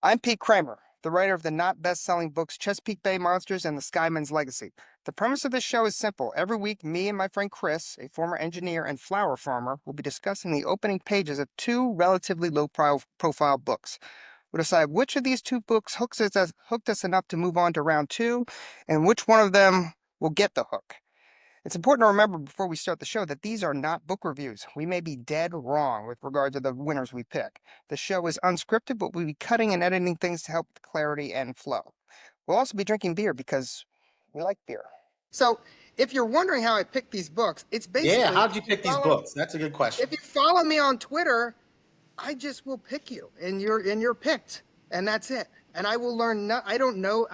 I'm Pete Kramer, the writer of the not best-selling books Chesapeake Bay Monsters and The Skyman's Legacy. The premise of this show is simple. Every week, me and my friend Chris, a former engineer and flower farmer, will be discussing the opening pages of two relatively low-profile books. We'll decide which of these two books hooked us enough to move on to round two, and which one of them will get the hook. It's important to remember before we start the show that these are not book reviews. We may be dead wrong with regard to the winners we pick. The show is unscripted, but we'll be cutting and editing things to help with clarity and flow. We'll also be drinking beer because we like beer. So, if you're wondering how I picked these books, it's Yeah, basically how'd you pick these books? That's a good question. if you follow me on Twitter, I just will pick you, and you're picked, and that's it. And I will learn. I don't know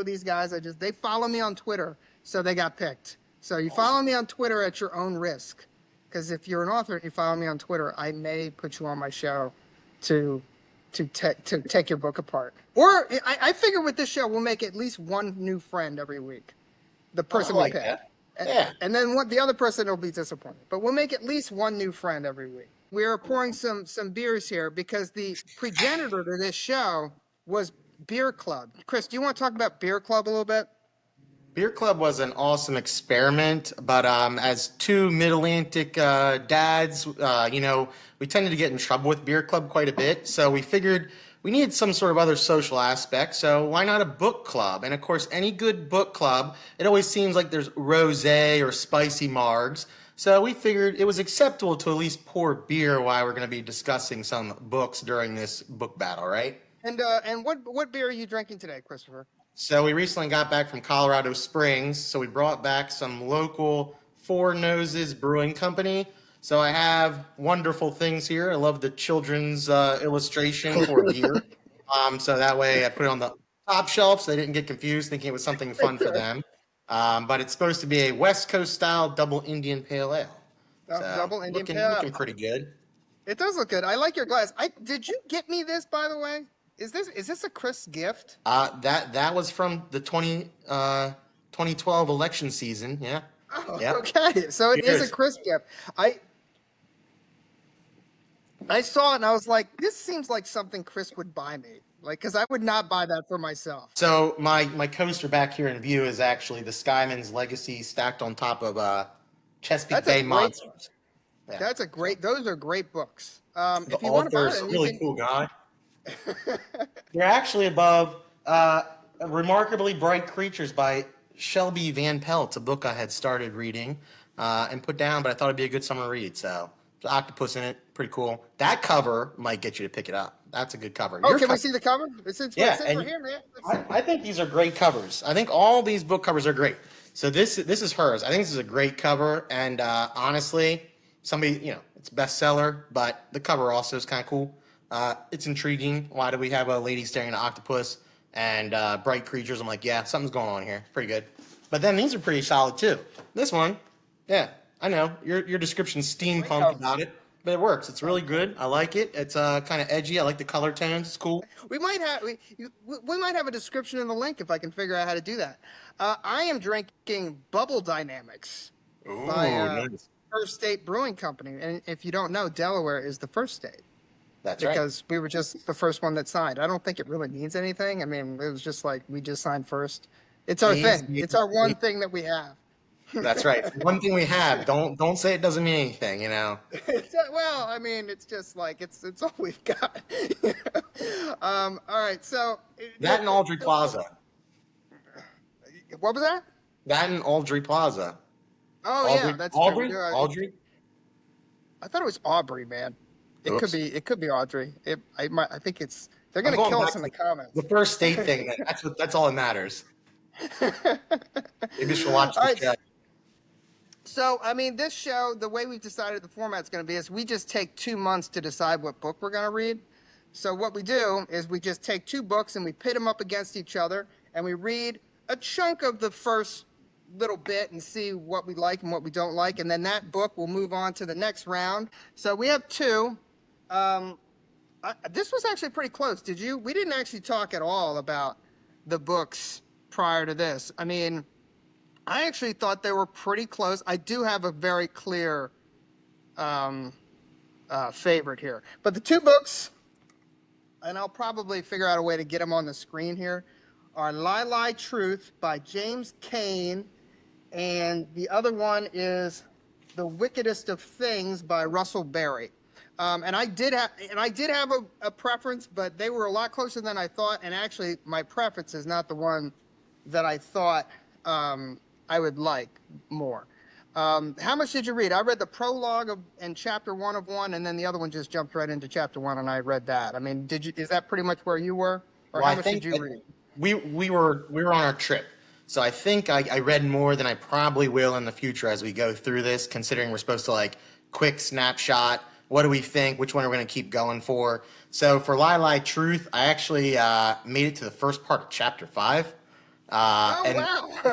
these guys. They follow me on Twitter, so they got picked. So you follow me on Twitter at your own risk, because if you're an author and you follow me on Twitter, I may put you on my show to take your book apart. Or I figure with this show we'll make at least one new friend every week. The person we pick. That. Yeah. And then the other person will be disappointed. But we'll make at least one new friend every week. We're pouring some beers here because the progenitor to this show was Beer Club. Chris, do you want to talk about Beer Club a little bit? Beer Club was an awesome experiment, but as two Mid-Atlantic dads, we tended to get in trouble with Beer Club quite a bit. So we figured we needed some sort of other social aspect. So why not a book club? And of course, any good book club, it always seems like there's rosé or spicy margs. So we figured it was acceptable to at least pour beer while we're going to be discussing some books during this book battle, right? And what beer are you drinking today, Christopher? So we recently got back from Colorado Springs, so we brought back some local Four Noses Brewing Company. So I have wonderful things here. I love the children's illustration for beer. So that way I put it on the top shelf so they didn't get confused thinking it was something fun for them. But it's supposed to be a West Coast style double Indian Pale Ale. So Double Indian Pale. looking pretty good. It does look good. I like your glass. Did you get me this, by the way? Is this a Chris gift? That was from the 2012 election season. Yeah. Oh, Yep. okay. So it is a Cheers. Chris gift. I saw it and I was like, this seems like something Chris would buy me. Like, because I would not buy that for myself. So my coaster back here in view is actually the Skyman's Legacy stacked on top of Chesapeake That's a Bay great. Monsters. Yeah. That's a great. Those are great books. The If you want to buy author's a them, really cool guy. They're actually above Remarkably Bright Creatures by Shelby Van Pelt, a book I had started reading and put down, but I thought it'd be a good summer read. So there's an octopus in it, pretty cool. That cover might get you to pick it up. That's a good cover. Oh, can we see the cover? Yeah, It's and right here, man. Let's see. I think these are great covers. I think all these book covers are great. So this is hers. I think this is a great cover, and honestly, it's a bestseller, but the cover also is kind of cool. It's intriguing. Why do we have a lady staring at an octopus and bright creatures? I'm like, yeah, something's going on here. Pretty good. But then these are pretty solid too. This one, yeah, I know your description's steampunk about it, but it works. It's really good. I like it. It's kind of edgy. I like the color tones. It's cool. We might have a description in the link if I can figure out how to do that. I am drinking Bubble Dynamics Ooh, by nice. First State Brewing Company, and if you don't know, Delaware is the first state That's right. because we were just the first one that signed. I don't think it really means anything. I mean, it was just like we just signed first. It's our thing. It's our one thing that we have. That's right. One thing we have. Don't say it doesn't mean anything. Well, I mean, it's just like it's all we've got. All right, so That and Aldrey Plaza. what was that? That and Aldrey Plaza. Oh Aldrey, yeah, that's Aldrey, true. Aldrey. I thought it was Aubrey, man. It Oops. could be. It could be Audrey. I think it's. They're I'm gonna going kill back us in to the comments. the first state thing. That's all that matters. Maybe you should watch All the right. show. So, I mean, this show, the way we've decided the format's going to be is we just take 2 months to decide what book we're going to read. So what we do is we just take two books and we pit them up against each other and we read a chunk of the first little bit and see what we like and what we don't like. And then that book will move on to the next round. So we have two. This was actually pretty close. We didn't actually talk at all about the books prior to this. I mean, I actually thought they were pretty close. I do have a very clear favorite here. But the two books and I'll probably figure out a way to get them on the screen here, are Lie Lie Truth by James Cain, and the other one is The Wickedest of Things by Russell Berry. And I did have a preference, but they were a lot closer than I thought. And actually, my preference is not the one that I thought I would like more. How much did you read? I read the prologue and chapter one of one, and then the other one just jumped right into chapter one, and I read that. I mean, did you? Is that pretty much where you were, or Well, how I much did think you read? we were on our trip, so I think I read more than I probably will in the future as we go through this. Considering we're supposed to like quick snapshot, what do we think? Which one are we going to keep going for? So for Lie Lie Truth, I actually made it to the first part of chapter 5, Oh and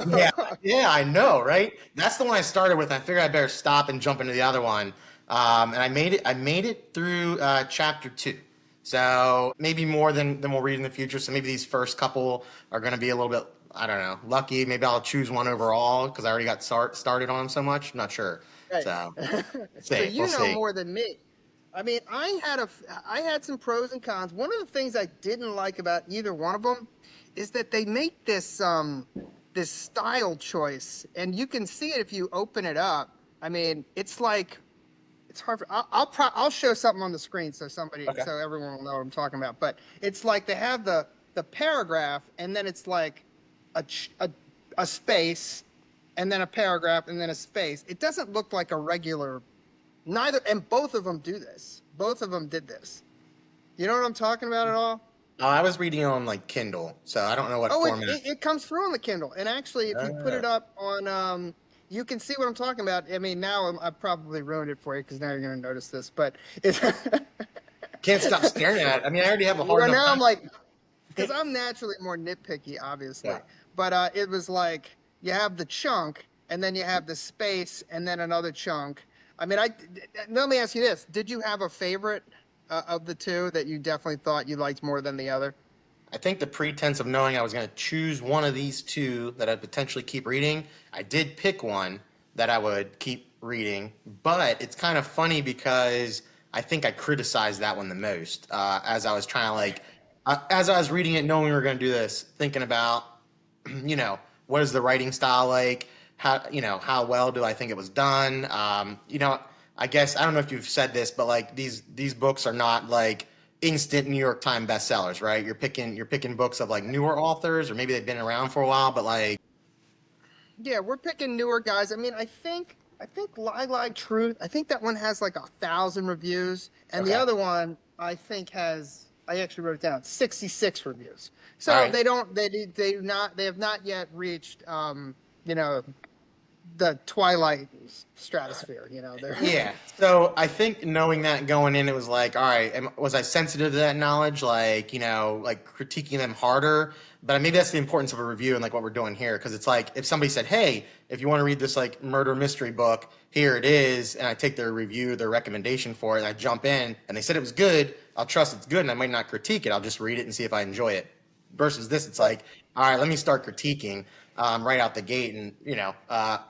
yeah, wow! yeah, I know, right? That's the one I started with. I figured I better stop and jump into the other one. And I made it. I made it through chapter 2. So maybe more than we'll read in the future. So maybe these first couple are going to be a little bit, I don't know, lucky. Maybe I'll choose one overall because I already got started on them so much. I'm not sure. Right. So we'll So see. We'll you know see. more than me. I mean, I had some pros and cons. One of the things I didn't like about either one of them is that they make this style choice, and you can see it if you open it up. I mean, it's like it's hard for, I'll show something on the screen Okay. so everyone will know what I'm talking about. But it's like they have the paragraph, and then it's like a ch- a space, and then a paragraph, and then a space. It doesn't look like a regular. Neither, and both of them do this. Both of them did this. You know what I'm talking about at all? I was reading on like Kindle, so I don't know what Oh, format. it comes through on the Kindle. And actually, if you put Uh, it up on, you can see what I'm talking about. I mean, now I've probably ruined it for you because now you're going to notice this. But it's, can't stop staring at it. I mean, I already have a hard well, enough now I'm time. like, because I'm naturally more nitpicky, obviously. Yeah. But it was like you have the chunk, and then you have the space, and then another chunk. I mean, let me ask you this: did you have a favorite of the two that you definitely thought you liked more than the other? I think the pretense of knowing I was going to choose one of these two that I'd potentially keep reading, I did pick one that I would keep reading. But it's kind of funny because I think I criticized that one the most as I was trying to as I was reading it, knowing we were going to do this, thinking about, what is the writing style like? How well do I think it was done? I guess I don't know if you've said this, but like these books are not like instant New York Times bestsellers, right? You're picking books of like newer authors, or maybe they've been around for a while, but like Yeah, we're picking newer guys. I mean, I think Lie Lie Truth. I think that one has like 1,000 reviews, and the okay, other one I think has. I actually wrote it down 66 reviews. all So right, they have not yet reached you know the Twilight stratosphere. They're yeah. So I think knowing that going in, it was like, all right, was I sensitive to that knowledge? Like, like critiquing them harder. But maybe that's the importance of a review and like what we're doing here, because it's like if somebody said, hey, if you want to read this like murder mystery book, here it is, and I take their review, their recommendation for it, and I jump in, and they said it was good, I'll trust it's good, and I might not critique it. I'll just read it and see if I enjoy it. Versus this, it's right. like, all right, let me start critiquing right out the gate, and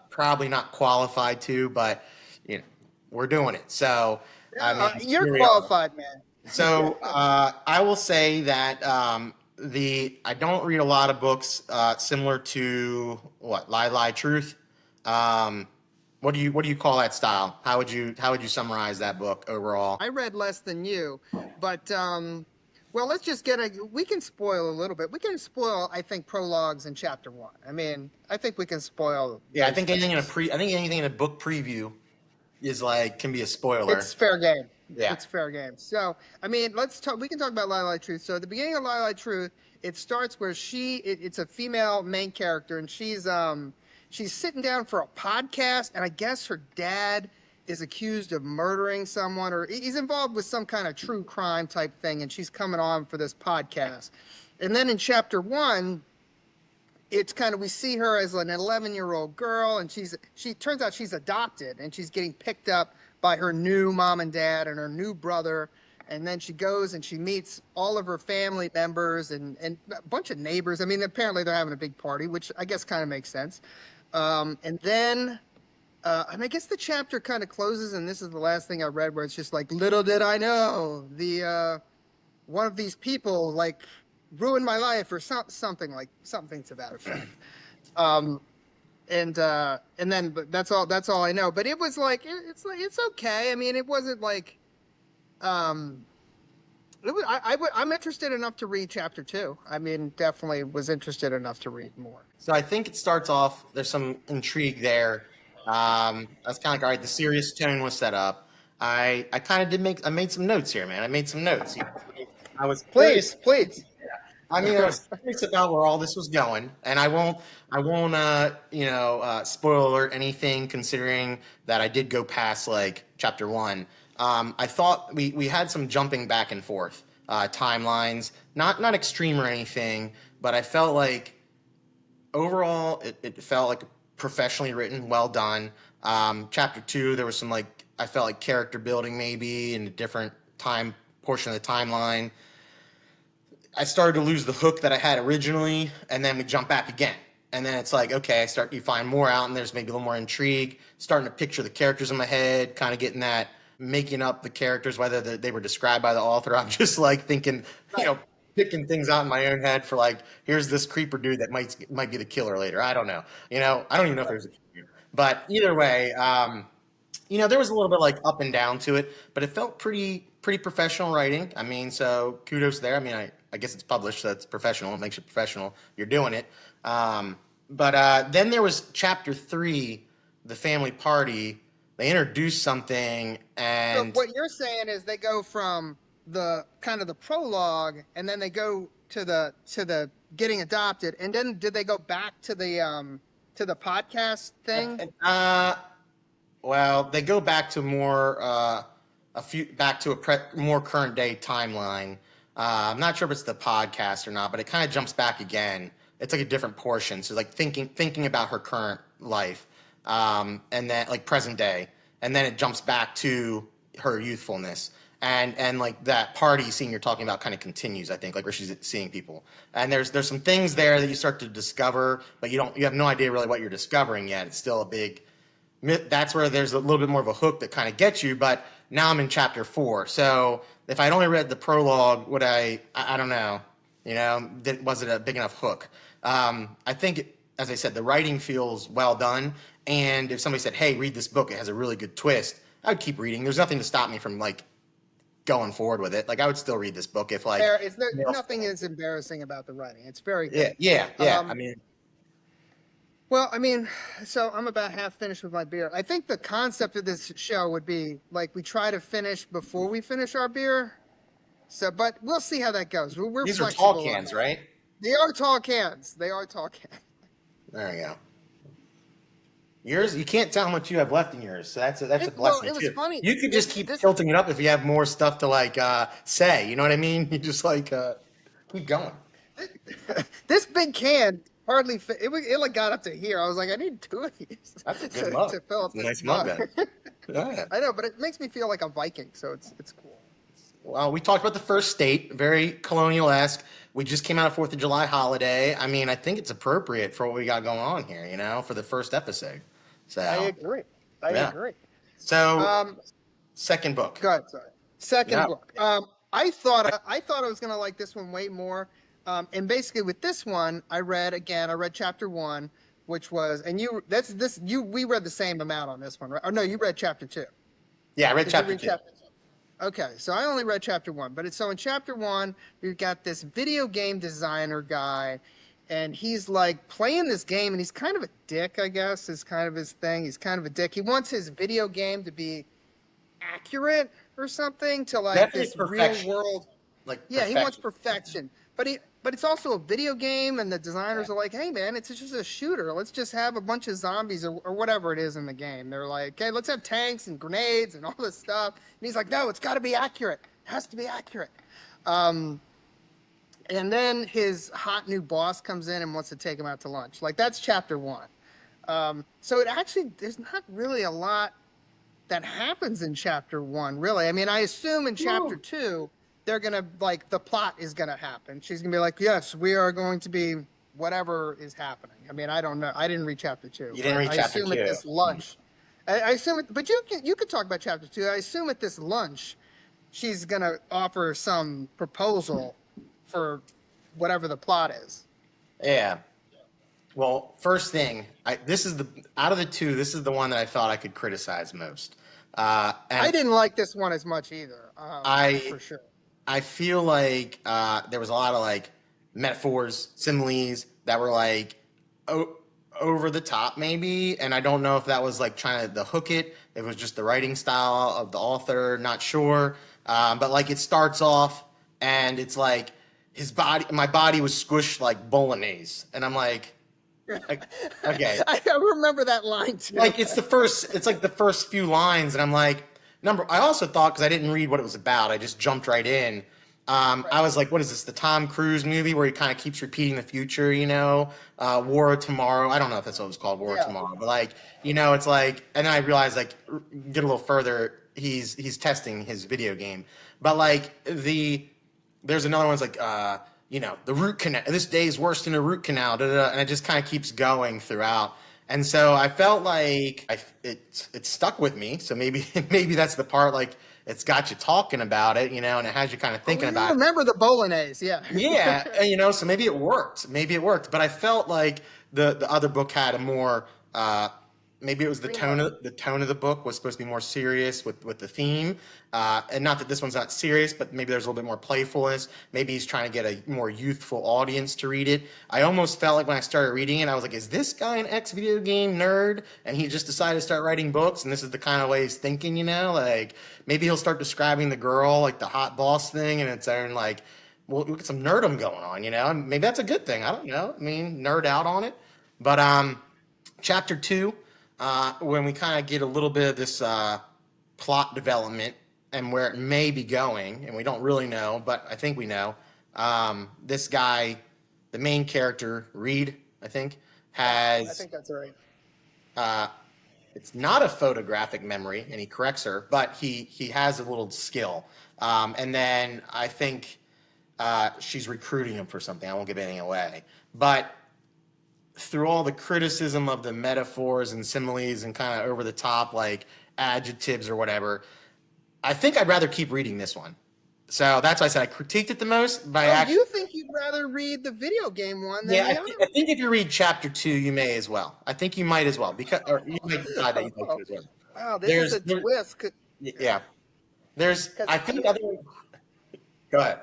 probably not qualified to, but you know, we're doing it. So I Yeah, mean, you're here we are. qualified, man. So I will say that the I don't read a lot of books similar to what Lie Lie Truth. Um, what do you call that style? How would you summarize that book overall? I read less than you, but well, let's just get a. We can spoil a little bit. We can spoil, I think, prologues in chapter one. I mean, I think we can spoil Yeah, I those think anything in a things. pre I think anything in a book preview is like can be a spoiler. It's fair game. Yeah. It's fair game. So, I mean, let's talk. We can talk about Lila Truth. So, at the beginning of Lila Truth, it starts where it's a female main character, and she's sitting down for a podcast, and I guess her dad is accused of murdering someone, or he's involved with some kind of true crime type thing, and she's coming on for this podcast. And then in chapter one, it's kind of we see her as an 11-year-old girl, and she turns out she's adopted, and she's getting picked up by her new mom and dad and her new brother. And then she goes and she meets all of her family members and a bunch of neighbors. I mean, apparently they're having a big party, which I guess kind of makes sense. And then and I guess the chapter kind of closes, and this is the last thing I read, where it's just like, little did I know one of these people like ruined my life or something to that effect. Um, and then but that's all I know. But it was it's okay. I mean, it wasn't like um I'm interested enough to read chapter two. I mean, definitely was interested enough to read more. So I think it starts off. There's some intrigue there. I was kind of like, all right, the serious tone was set up. I kind of did make. I made some notes here, man. I made some notes. I was curious. Please, please. I mean, I was curious about where all this was going, and I won't, spoil or anything, considering that I did go past like chapter one. I thought we had some jumping back and forth timelines, not extreme or anything, but I felt like overall it felt like professionally written, well done. Chapter two, there was some like I felt like character building maybe in a different time portion of the timeline. I started to lose the hook that I had originally, and then we jump back again. And then it's like, okay, you find more out, and there's maybe a little more intrigue. Starting to picture the characters in my head, kind of getting that, making up the characters, whether they were described by the author. I'm just like thinking, picking things out in my own head for like, here's this creeper dude that might be the killer later. I don't know. I don't even know if there's a killer. But either way, there was a little bit like up and down to it, but it felt pretty professional writing. I mean, so kudos there. I mean, I guess it's published, so it's professional. It makes you professional. You're doing it. But then there was chapter three, the family party. They introduced something, So and what you're saying is they go from the kind of the prologue, and then they go to the getting adopted, and then did they go back to the podcast thing? well, they go back to more back to more current day timeline. I'm not sure if it's the podcast or not, but it kind of jumps back again. It's like a different portion. So like thinking about her current life, and then like present day, and then it jumps back to her youthfulness. And like that party scene you're talking about kind of continues, I think, like where she's seeing people. And there's some things there that you start to discover, but you have no idea really what you're discovering yet. It's still a big that's where there's a little bit more of a hook that kind of gets you. But now I'm in chapter four, so if I'd only read the prologue, would I don't know, was it a big enough hook? I think, as I said, the writing feels well done, and if somebody said, hey, read this book, it has a really good twist, I would keep reading. There's nothing to stop me from like going forward with it. Like I would still read this book if like Nothing is embarrassing about the writing. It's very yeah, good. yeah. I Um, mean, well, I mean, so I'm about half finished with my beer. I think the concept of this show would be like we try to finish before we finish our beer. So, but we'll see how that goes. We're these are tall flexible on cans, that. right? They are tall cans. They are tall cans. There you go. Yours, you can't tell how much you have left in yours, so that's a Well, blessing it was too. funny. You could just keep This tilting it up if you have more stuff to like say. You know what I mean? You just like keep going. this big can hardly fit. It like got up to here. I was like, I need two of these That's a good mug. to fill up It's a this nice mug mug. then. Yeah. I know, but it makes me feel like a Viking, so it's cool. Well, we talked about the first state, very colonial-esque. We just came out of 4th of July holiday. I mean, I think it's appropriate for what we got going on here, for the first episode. I So, agree. I yeah. agree. So, Um, second book. Go ahead, sorry. Second Yeah. book. I thought I was gonna like this one way more. And basically with this one, I read chapter one, which was, and we read the same amount on this one, right? Oh no, you read chapter two. Yeah, I read Did you chapter read two. chapter two? Okay, so I only read chapter one, but so in chapter one, we've got this video game designer guy, and he's like playing this game, and he's kind of a dick, I guess, is kind of his thing. He's kind of a dick. He wants his video game to be accurate or something to like Definitely this real perfection. world. Like Yeah, he wants perfection. perfection. But it's also a video game, and the designers are like, hey man, it's just a shooter. Let's just have a bunch of zombies or whatever it is in the game. They're like, okay, let's have tanks and grenades and all this stuff. And he's like, no, it's got to be accurate. It has to be accurate. Um, and then his hot new boss comes in and wants to take him out to lunch. Like that's chapter one. So it actually there's not really a lot that happens in chapter one, really. I mean, I assume in chapter two, they're gonna like the plot is gonna happen. She's gonna be like, yes, we are going to be whatever is happening. I mean, I don't know. I didn't read chapter two. You didn't read I chapter assume two. at this lunch. I assume, but you could talk about chapter two. I assume at this lunch, she's gonna offer some proposal for whatever the plot is. Yeah. Well, first thing, this is the out of the two, this is the one that I thought I could criticize most. I And didn't like this one as much either, I for sure. I feel like there was a lot of like metaphors, similes that were like o- over the top, maybe. And I don't know if that was like trying to hook it. If it was just the writing style of the author, not sure. But like it starts off and it's like my body was squished like bolognese, and I'm like, okay, I remember that line too. like it's like the first few lines, and I'm like, I also thought, because I didn't read what it was about, I just jumped right in. I Right. was like, what is this, the Tom Cruise movie where he kind of keeps repeating the future, War of Tomorrow. I don't know if that's what it was called, War of Yeah. Tomorrow, but like, it's like, and then I realized, like, get a little further, he's testing his video game, but like there's another one's like, the root canal. This day is worse than a root canal, da, da, da, and it just kind of keeps going throughout. And so I felt like it stuck with me. So maybe maybe that's the part, like it's got you talking about it, and it has you kind of Oh, thinking you about it. remember the bolognese? Yeah. Yeah, and, so maybe it worked. Maybe it worked, but I felt like the other book had a more maybe it was Streamlined. the tone of the book was supposed to be more serious with the theme, and not that this one's not serious, but maybe there's a little bit more playfulness. Maybe he's trying to get a more youthful audience to read it. I almost felt like when I started reading it, I was like, is this guy an ex video game nerd, and he just decided to start writing books, and this is the kind of way he's thinking, like maybe he'll start describing the girl like the hot boss thing, and its own like, well, look at some nerdum going on, and maybe that's a good thing. I don't know. I mean, nerd out on it. But chapter two, when we kind of get a little bit of this plot development and where it may be going, and we don't really know, but I think we know. This guy, the main character, Reed, I think, Yeah, I has think that's right. uh, it's not a photographic memory, and he corrects her, but he has a little skill. And then I think she's recruiting him for something. I won't give anything away, but through all the criticism of the metaphors and similes and kind of over the top like adjectives or whatever, I think I'd rather keep reading this one. So that's why I said I critiqued it the most. By Oh, actually, you think you'd rather read the video game one than yeah, the other I think if you read chapter two, you may as well. I think you might as well, because or you might decide that one? you'd like Oh, to as well. wow, this is There's a twist. yeah, there's Because I think other. Go ahead.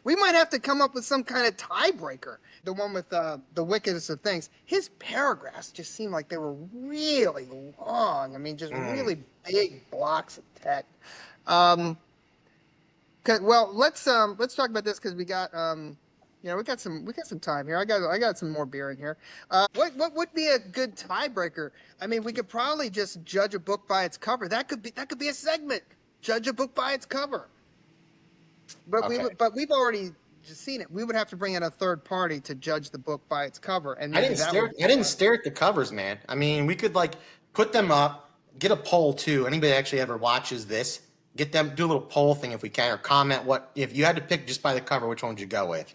we might have to come up with some kind of tiebreaker. The one with the wickedest of things. His paragraphs just seemed like they were really long. I mean, just Mm, really big blocks of text. Um, well, let's talk about this because we got we got some time here. I got some more beer in here. What would be a good tiebreaker? I mean, we could probably just judge a book by its cover. That could be a segment. Judge a book by its cover. okay. But we've already just seen it. We would have to bring in a third party to judge the book by its cover, and maybe that would be I didn't fun. stare at the covers, man. I mean, we could like put them up, get a poll too. Anybody that actually ever watches this, get them do a little poll thing if we can, or comment what if you had to pick just by the cover, which one would you go with?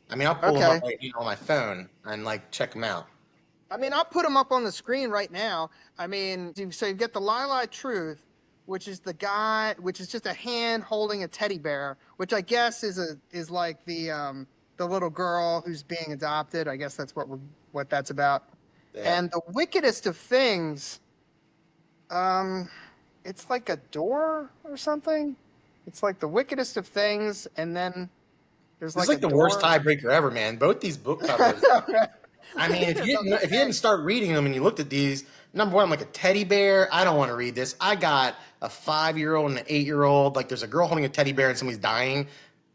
I mean, I'll pull them up Okay. right now on my phone and like check them out. I mean, I'll put them up on the screen right now. I mean, so you get the Lila Truth, which is the guy, which is just a hand holding a teddy bear, which I guess is like the little girl who's being adopted. I guess that's what that's about. Yeah. And the wickedest of things, um, it's like a door or something. It's like the wickedest of things, and then there's This is like a like the worst door. tiebreaker ever, man. Both these book covers. I mean, I was gonna if you didn't say. start reading them and you looked at these, number one, I'm like a teddy bear. I don't want to read this. I got a 5-year-old and an 8-year-old. Like, there's a girl holding a teddy bear and somebody's dying.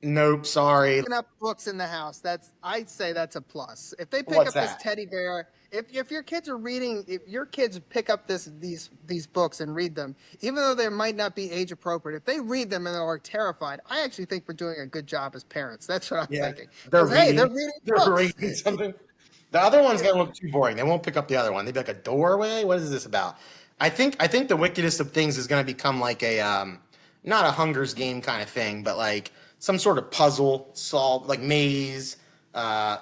Nope, sorry. Picking up books in the house, I'd say that's a plus. If they pick What's up this that? teddy bear, if your kids are reading, if your kids pick up these books and read them, even though they might not be age appropriate, if they read them and are terrified, I actually think we're doing a good job as parents. That's what I'm Yeah, thinking. they're Because hey, they're reading. reading They're books. reading something. The other one's gonna look too boring. They won't pick up the other one. They'd be like a doorway. What is this about? I think the wickedest of things is gonna become like a not a Hunger's game kind of thing, but like some sort of puzzle solve, like maze.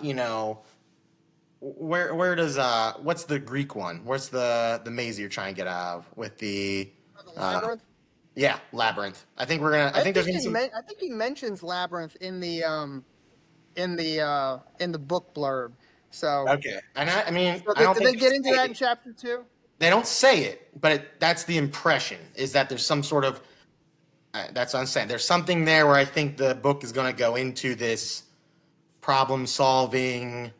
You know, where does what's the Greek one? Where's the maze you're trying to get out of with the The uh labyrinth. Yeah, Labyrinth. I think we're gonna. I think there's gonna be some. I think he mentions labyrinth in the book blurb. So Okay, and I mean, so I don't did think they they get into say that in it. chapter two? They don't say it, but that's the impression is that there's some sort of. That's what I'm saying. There's something there where I think the book is going to go into this problem solving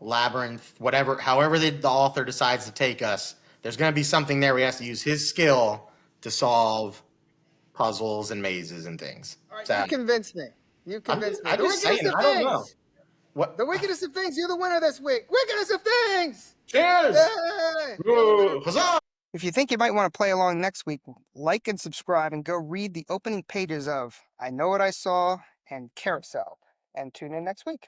labyrinth, whatever, however the author decides to take us. There's going to be something there where he has to use his skill to solve puzzles and mazes and things. All right, So you convinced me. You convinced me. I'm The just saying. wickedest of I don't know things. what. The wickedest of things. You're the winner this week. Wickedest of things. Cheers! Yay! You're the winner. Whoa, huzzah! If you think you might want to play along next week, like and subscribe and go read the opening pages of I Know What I Saw and Carousel. And tune in next week.